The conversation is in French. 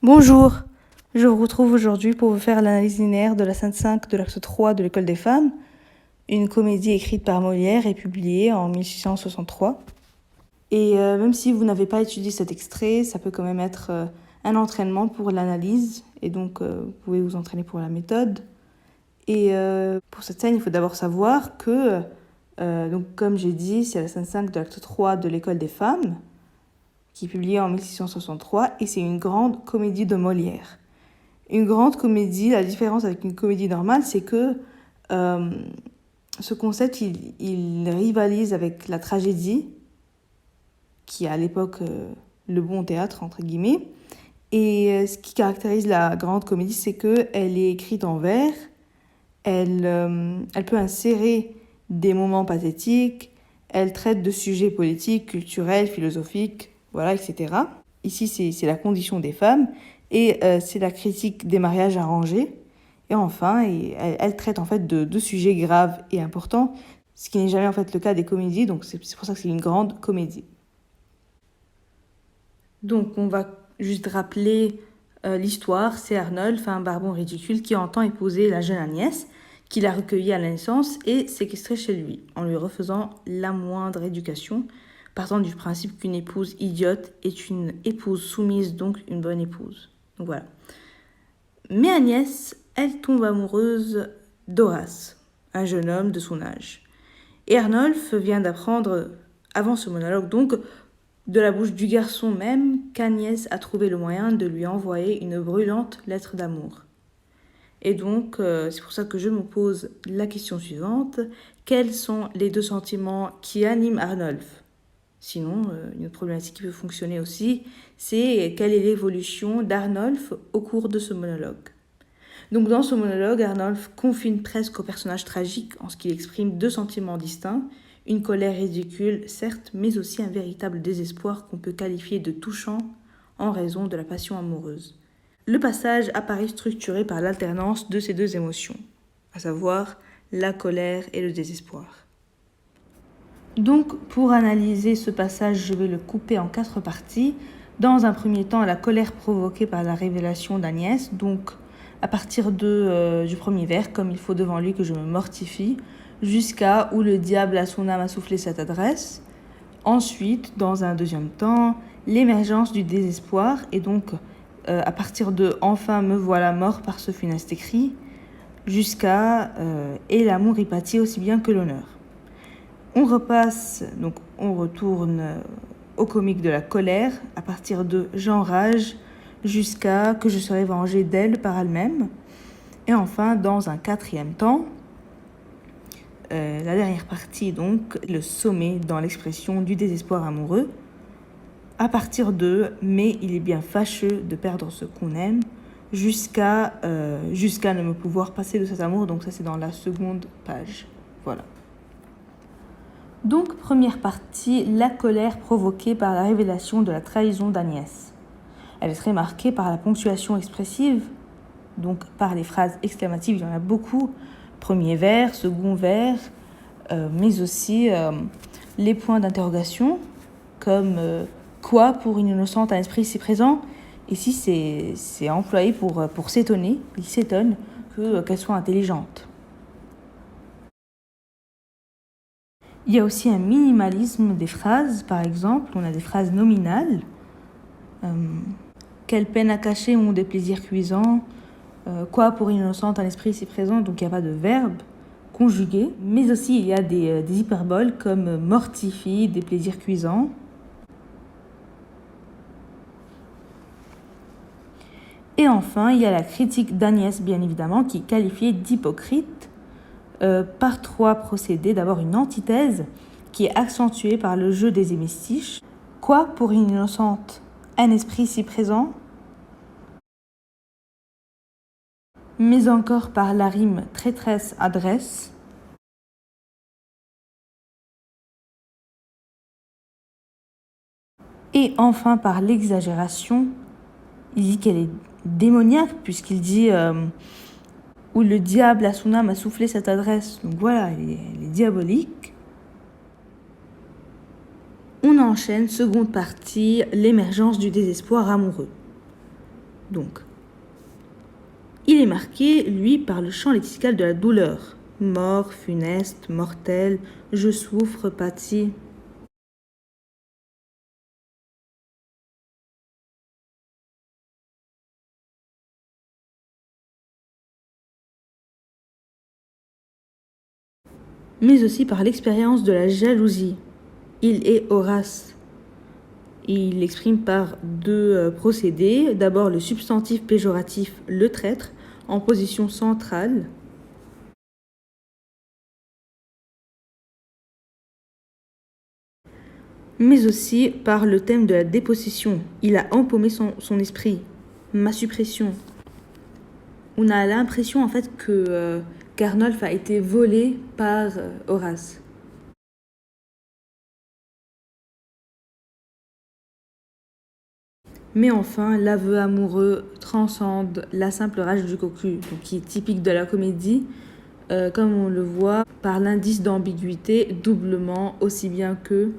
Bonjour, je vous retrouve aujourd'hui pour vous faire l'analyse linéaire de la scène 5 de l'acte 3 de l'École des femmes, une comédie écrite par Molière et publiée en 1663. Et même si vous n'avez pas étudié cet extrait, ça peut quand même être un entraînement pour l'analyse, et donc vous pouvez vous entraîner pour la méthode. Et pour cette scène, il faut d'abord savoir que, donc, comme j'ai dit, c'est la scène 5 de l'acte 3 de l'École des femmes, qui est publiée en 1663, et c'est une grande comédie de Molière. Une grande comédie, la différence avec une comédie normale, c'est que ce concept, il rivalise avec la tragédie, qui est à l'époque le bon théâtre, entre guillemets. Et ce qui caractérise la grande comédie, c'est qu'elle est écrite en vers, elle peut insérer des moments pathétiques, elle traite de sujets politiques, culturels, philosophiques, voilà, etc. Ici, c'est la condition des femmes, et c'est la critique des mariages arrangés. Et enfin, elle traite en fait de sujets graves et importants, ce qui n'est jamais en fait le cas des comédies, donc c'est pour ça que c'est une grande comédie. Donc on va juste rappeler l'histoire. C'est Arnolphe, un barbon ridicule, qui entend épouser la jeune Agnès, qu'il a recueillie à la naissance et séquestrée chez lui, en lui refaisant la moindre éducation, partant du principe qu'une épouse idiote est une épouse soumise, donc une bonne épouse. Donc voilà. Mais Agnès, elle tombe amoureuse d'Horace, un jeune homme de son âge. Et Arnolphe vient d'apprendre, avant ce monologue donc, de la bouche du garçon même, qu'Agnès a trouvé le moyen de lui envoyer une brûlante lettre d'amour. Et donc, c'est pour ça que je me pose la question suivante. Quels sont les deux sentiments qui animent Arnolphe ? Sinon, une autre problématique qui peut fonctionner aussi, c'est quelle est l'évolution d'Arnolphe au cours de ce monologue. Donc dans ce monologue, Arnolphe confine presque au personnage tragique en ce qu'il exprime deux sentiments distincts, une colère ridicule, certes, mais aussi un véritable désespoir qu'on peut qualifier de touchant en raison de la passion amoureuse. Le passage apparaît structuré par l'alternance de ces deux émotions, à savoir la colère et le désespoir. Donc, pour analyser ce passage, je vais le couper en 4 parties. Dans un premier temps, la colère provoquée par la révélation d'Agnès, donc à partir du premier vers, comme il faut devant lui que je me mortifie, jusqu'à où le diable à son âme a soufflé cette adresse. Ensuite, dans un deuxième temps, l'émergence du désespoir, et donc à partir de « enfin me voilà mort par ce funeste écrit », jusqu'à « et l'amour y pâtit aussi bien que l'honneur ». On repasse, donc on retourne au comique de la colère, à partir de « j'enrage » jusqu'à « que je serai vengée d'elle par elle-même ». Et enfin, dans un quatrième temps, la dernière partie, donc, le sommet dans l'expression du désespoir amoureux, à partir de « mais il est bien fâcheux de perdre ce qu'on aime », jusqu'à ne me pouvoir passer de cet amour. Donc ça, c'est dans la seconde page. Voilà. Donc, première partie, la colère provoquée par la révélation de la trahison d'Agnès. Elle est très marquée par la ponctuation expressive, donc par les phrases exclamatives, il y en a beaucoup. Premier vers, second vers, mais aussi les points d'interrogation, comme quoi pour une innocente un esprit si présent. Ici, c'est employé pour s'étonner. Il s'étonne qu'elle soit intelligente. Il y a aussi un minimalisme des phrases. Par exemple, on a des phrases nominales. Quelle peine à cacher ont des plaisirs cuisants. Quoi pour une innocente un esprit si présent. Donc il n'y a pas de verbe conjugué. Mais aussi il y a des hyperboles comme mortifie, des plaisirs cuisants. Et enfin, il y a la critique d'Agnès, bien évidemment, qui est qualifiée d'hypocrite par 3 procédés. D'abord, une antithèse qui est accentuée par le jeu des hémistiches. Quoi pour une innocente un esprit si présent, mais encore par la rime traîtresse-adresse. Et enfin par l'exagération. Il dit qu'elle est démoniaque puisqu'il dit où le diable à son âme a soufflé cette adresse. Donc voilà, elle est diabolique. On enchaîne, seconde partie, l'émergence du désespoir amoureux. donc. Il est marqué, lui, par le chant lexical de la douleur. Mort, funeste, mortel, je souffre, pâtis. Mais aussi par l'expérience de la jalousie. Il est Horace. Il l'exprime par deux procédés. D'abord le substantif péjoratif le traître en position centrale. Mais aussi par le thème de la dépossession. Il a empaumé son esprit. Ma suppression. On a l'impression en fait que Carnolphe a été volé par Horace. Mais enfin, l'aveu amoureux transcende la simple rage du cocu, donc qui est typique de la comédie, comme on le voit par l'indice d'ambiguïté, doublement aussi bien que